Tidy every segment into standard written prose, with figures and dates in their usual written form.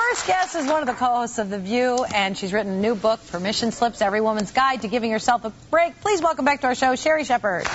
first guest is one of the co-hosts of The View, and she's written a new book, Permission Slips, Every Woman's Guide to Giving Yourself a Break. Please welcome back to our show, Sherri Shepherd.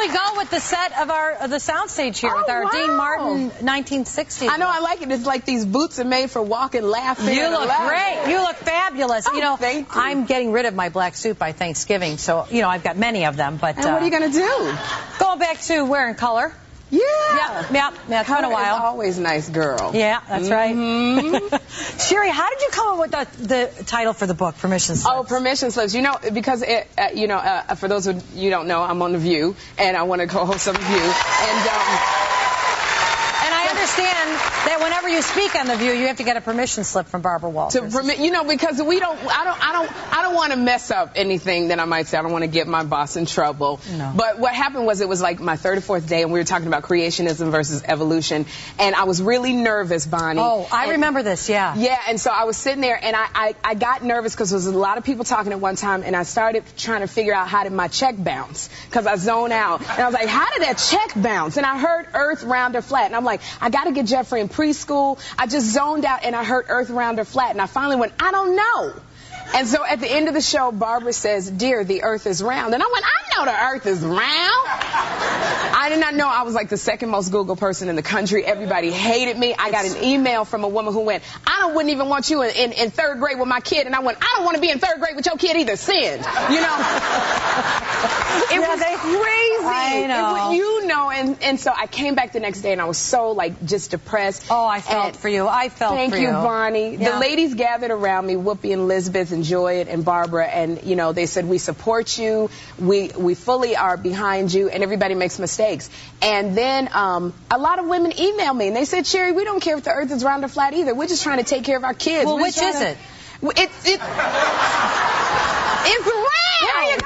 Go with the set of the soundstage here with our Dean Martin 1960. I know, I like it. It's like these boots are made for walking, laughing. You look great. You look fabulous. Oh, you know, thank you. I'm getting rid of my black suit by Thanksgiving, so you know I've got many of them. But and what are you gonna do? Going back to wearing color. Yeah. Yeah. It's been a while. Is always nice, girl. Yeah, that's right. Sherri, how did you come up with the title for the book, Permission Slips? Oh, Permission Slips. You know, because for those of you who don't know, I'm on The View, and I want to co-host of The View, and I understand that whenever you speak on The View, you have to get a permission slip from Barbara Walters. Because I don't want to mess up anything that I might say. I don't want to get my boss in trouble. No. But what happened was it was like my third or fourth day, and we were talking about creationism versus evolution, and I was really nervous, Bonnie. Oh, I remember this, yeah. Yeah, and so I was sitting there, and I got nervous because there was a lot of people talking at one time, and I started trying to figure out how did my check bounce, because I zoned out. And I was like, how did that check bounce? And I heard earth, round, or flat, and I'm like, I got to get Jeffrey in preschool. I just zoned out, and I heard earth, round, or flat, and I finally went, I don't know. And so at the end of the show, Barbara says, dear, the earth is round. And I went, I know the earth is round. I did not know I was like the second most Googled person in the country. Everybody hated me. I got an email from a woman who went, wouldn't even want you in third grade with my kid. And I went, I don't want to be in third grade with your kid either. Send. You know? It was crazy. I know. And so I came back the next day and I was so like just depressed. Oh, I felt for you. I felt for you. Thank you, Bonnie. Yeah. The ladies gathered around me, Whoopi and Elizabeth and Joy and Barbara, and you know, they said, we support you. We fully are behind you, and everybody makes mistakes. And then a lot of women emailed me and they said, Sherri, we don't care if the earth is round or flat either. We're just trying to take care of our kids. Well, which is it? It's round. There you go.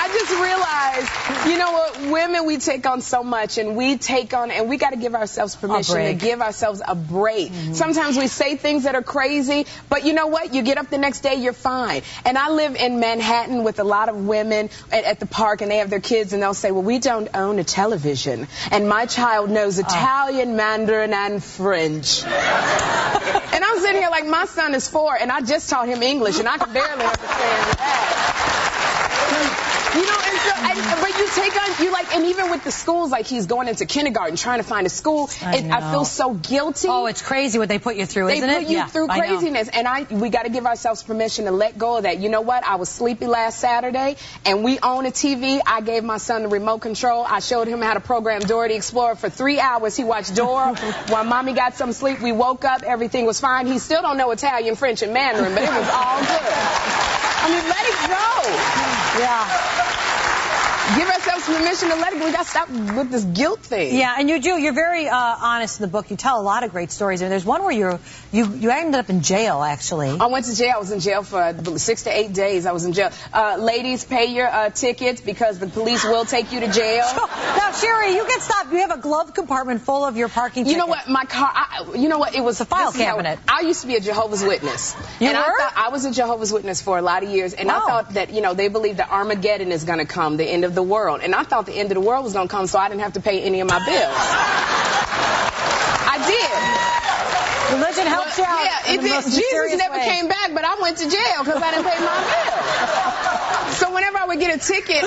I just realized, you know what, women, we take on so much, and we got to give ourselves permission to give ourselves a break. Sometimes we say things that are crazy, but you know what, you get up the next day, you're fine. And I live in Manhattan with a lot of women at the park, and they have their kids, and they'll say, well, we don't own a television, and my child knows Italian, Mandarin, and French. And I'm sitting here like, my son is 4, and I just taught him English, and I can barely understand that. You know, but you take on, and even with the schools, like he's going into kindergarten, trying to find a school, I feel so guilty. Oh, it's crazy what they put you through, isn't it? They put you through craziness, and we got to give ourselves permission to let go of that. You know what? I was sleepy last Saturday, and we own a TV. I gave my son the remote control. I showed him how to program Dora the Explorer for 3 hours. He watched Dora while Mommy got some sleep. We woke up. Everything was fine. He still don't know Italian, French, and Mandarin, but it was all good. I mean, let it go. Yeah. Give ourselves permission to let it go. We got to stop with this guilt thing. Yeah, and you do. You're very honest in the book. You tell a lot of great stories. And there's one where you ended up in jail, actually. I went to jail. I was in jail for 6 to 8 days. I was in jail. Ladies, pay your tickets because the police will take you to jail. Now, Sherri, you get stopped. You have a glove compartment full of your parking tickets. You know what? My car, it was a file cabinet. I used to be a Jehovah's Witness. You were? I was a Jehovah's Witness for a lot of years. And I thought that, they believe that Armageddon is going to come, the end of the world. And I thought the end of the world was going to come so I didn't have to pay any of my bills. I did. Religion helped you out. Yeah, Jesus never came back, but I went to jail because I didn't pay my bill. So whenever I would get a ticket,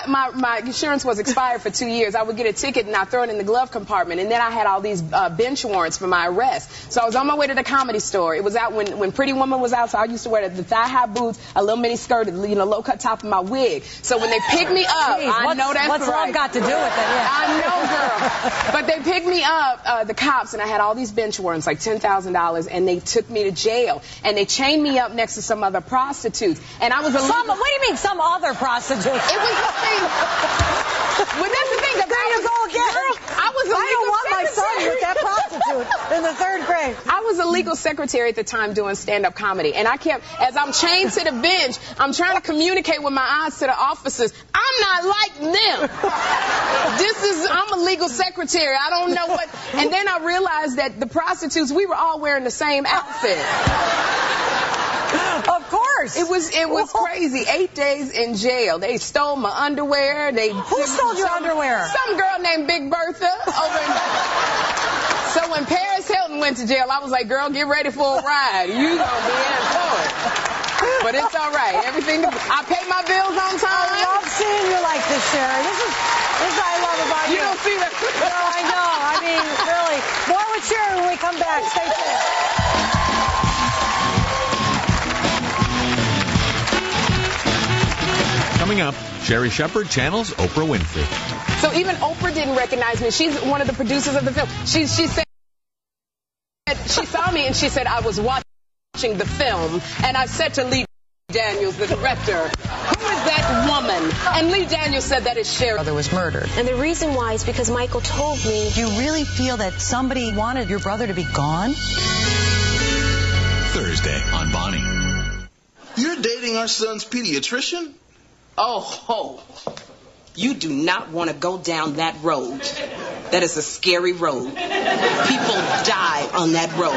my insurance was expired for 2 years, I would get a ticket and I'd throw it in the glove compartment. And then I had all these bench warrants for my arrest. So I was on my way to the Comedy Store. It was out when Pretty Woman was out, so I used to wear the thigh-high boots, a little mini skirt, low-cut top of my wig. So when they picked me up, I know that's what's love got to do with it? Yeah. I know, girl. But they picked me up, the cops, and I had all these bench warrants, like $10,000, and they took me to jail. And they chained me up next to some other prostitutes. And I was what do you mean, some other prostitutes? It was the thing. Well, that's the thing. There you go again. Girl, I don't want my son with that prostitute in the 3rd grade. I was a legal secretary at the time doing stand-up comedy, and I kept, as I'm chained to the bench, I'm trying to communicate with my eyes to the officers. I'm not like them. I'm a legal secretary. I don't know what. And then I realized that the prostitutes, we were all wearing the same outfit. Of course. It was crazy. 8 days in jail. They stole my underwear. Who stole your underwear? Some girl named Big Bertha over in... So when Paris Hilton went to jail, I was like, girl, get ready for a ride. You gonna be in for it. But it's all right. I pay my bills on time. I love seeing you like this, Sherri. This is what I love about you. You don't see that? No, I know. I mean, really. More with Sherri when we come back. Stay tuned. Coming up, Sherri Shepherd channels Oprah Winfrey. So even Oprah didn't recognize me. She's one of the producers of the film. She said she saw me and she said I was watching the film, and I said to Lee Daniels, the director, who is that woman? And Lee Daniels said that is Sherri. Your brother was murdered. And the reason why is because Michael told me. Do you really feel that somebody wanted your brother to be gone? Thursday on Bonnie. You're dating our son's pediatrician? Oh, ho. You do not want to go down that road. That is a scary road. People die on that road.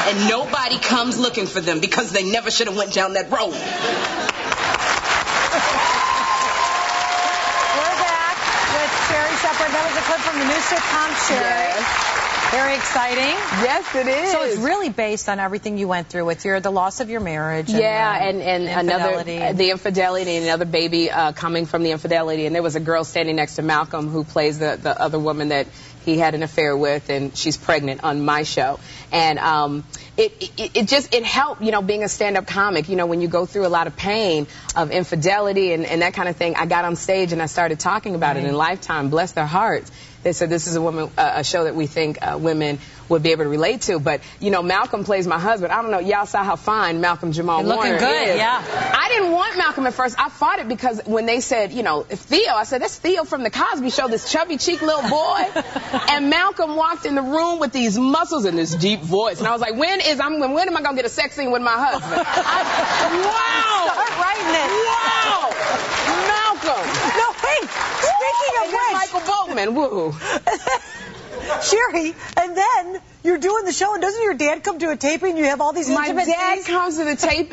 And nobody comes looking for them because they never should have went down that road. We're back with Sherri Shepherd. That was a clip from the new sitcom, Sherri. Yes. Very exciting. Yes, it is. So it's really based on everything you went through with the loss of your marriage. And infidelity. the infidelity, and another baby coming from the infidelity. And there was a girl standing next to Malcolm who plays the other woman that he had an affair with, and she's pregnant on my show. And it helped, being a stand-up comic, when you go through a lot of pain of infidelity and that kind of thing. I got on stage and I started talking about it in Lifetime. Bless their hearts. They said this is a show that we think women would be able to relate to. But, Malcolm plays my husband. I don't know. Y'all saw how fine Malcolm Jamal Warner looking good, is. yeah. I didn't want Malcolm at first. I fought it because when they said, Theo, I said, that's Theo from the Cosby Show, this chubby cheek little boy. And Malcolm walked in the room with these muscles and this deep voice. And I was like, when am I going to get a sex scene with my husband? Wow! Start writing it. Wow! Malcolm! No, wait. Speaking of which. Michael Boatman, woo. Sherri, and then you're doing the show, and doesn't your dad come to a taping? You have all these intimate My dad scenes? comes to the taping.